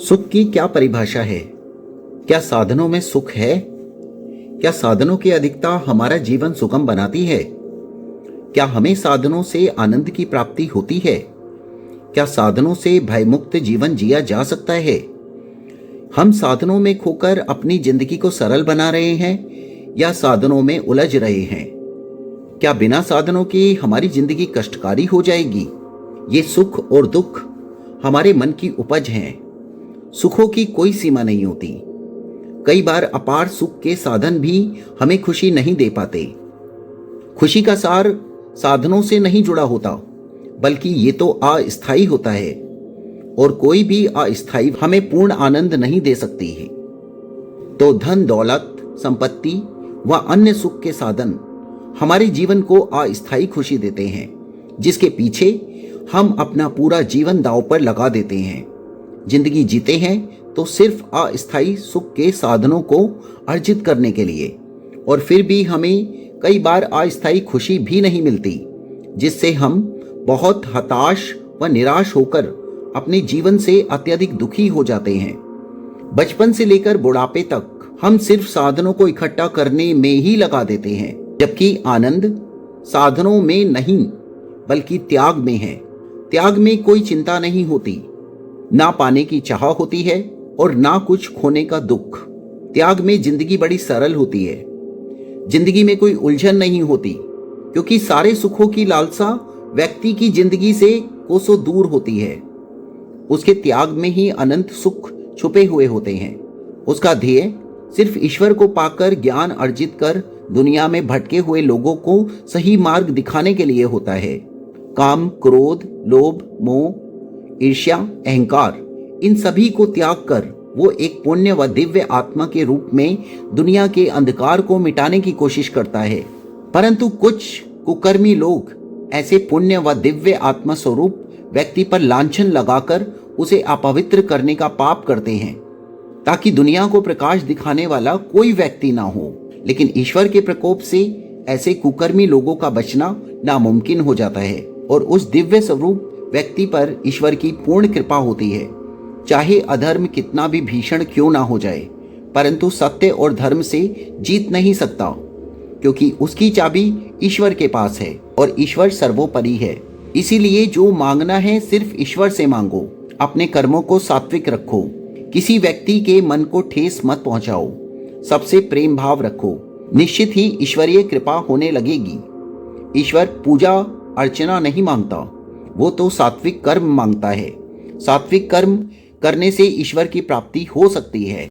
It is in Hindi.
सुख की क्या परिभाषा है? क्या साधनों में सुख है? क्या साधनों की अधिकता हमारा जीवन सुगम बनाती है? क्या हमें साधनों से आनंद की प्राप्ति होती है? क्या साधनों से भयमुक्त जीवन जिया जा सकता है? हम साधनों में खोकर अपनी जिंदगी को सरल बना रहे हैं या साधनों में उलझ रहे हैं? क्या बिना साधनों के हमारी जिंदगी कष्टकारी हो जाएगी? ये सुख और दुख हमारे मन की उपज हैं। सुखों की कोई सीमा नहीं होती। कई बार अपार सुख के साधन भी हमें खुशी नहीं दे पाते। खुशी का सार साधनों से नहीं जुड़ा होता, बल्कि ये तो अस्थायी होता है, और कोई भी अस्थायी हमें पूर्ण आनंद नहीं दे सकती है। तो धन दौलत, संपत्ति व अन्य सुख के साधन हमारे जीवन को अस्थायी खुशी देते हैं, जिसके पीछे हम अपना पूरा जीवन दांव पर लगा देते हैं। जिंदगी जीते हैं तो सिर्फ अस्थायी सुख के साधनों को अर्जित करने के लिए, और फिर भी हमें कई बार अस्थायी खुशी भी नहीं मिलती, जिससे हम बहुत हताश व निराश होकर अपने जीवन से अत्यधिक दुखी हो जाते हैं। बचपन से लेकर बुढ़ापे तक हम सिर्फ साधनों को इकट्ठा करने में ही लगा देते हैं, जबकि आनंद साधनों में नहीं बल्कि त्याग में है। त्याग में कोई चिंता नहीं होती, ना पाने की चाह होती है और ना कुछ खोने का दुख। त्याग में जिंदगी बड़ी सरल होती है। जिंदगी में कोई उलझन नहीं होती, क्योंकि सारे सुखों की लालसा व्यक्ति की जिंदगी से कोसों दूर होती है। उसके त्याग में ही अनंत सुख छुपे हुए होते हैं। उसका ध्येय सिर्फ ईश्वर को पाकर ज्ञान अर्जित कर दुनिया में भटके हुए लोगों को सही मार्ग दिखाने के लिए होता है। काम, क्रोध, लोभ, मोह, ईर्ष्या, अहंकार, इन सभी को त्याग कर वो एक पुण्य व दिव्य आत्मा के रूप में दुनिया के अंधकार को मिटाने की कोशिश करता है। परंतु कुछ कुकर्मी लोग ऐसे पुण्य व दिव्य आत्मा स्वरूप व्यक्ति पर लांछन लगाकर उसे अपवित्र करने का पाप करते हैं, ताकि दुनिया को प्रकाश दिखाने वाला कोई व्यक्ति ना हो। लेकिन ईश्वर के प्रकोप से ऐसे कुकर्मी लोगों का बचना नामुमकिन हो जाता है, और उस दिव्य स्वरूप व्यक्ति पर ईश्वर की पूर्ण कृपा होती है। चाहे अधर्म कितना भी भीषण क्यों ना हो जाए, परंतु सत्य और धर्म से जीत नहीं सकता, क्योंकि उसकी चाबी ईश्वर के पास है और ईश्वर सर्वोपरि है। इसीलिए जो मांगना है सिर्फ ईश्वर से मांगो। अपने कर्मों को सात्विक रखो। किसी व्यक्ति के मन को ठेस मत पहुंचाओ। सबसे प्रेम भाव रखो। निश्चित ही ईश्वरीय कृपा होने लगेगी। ईश्वर पूजा अर्चना नहीं मांगता, वो तो सात्विक कर्म मांगता है। सात्विक कर्म करने से ईश्वर की प्राप्ति हो सकती है।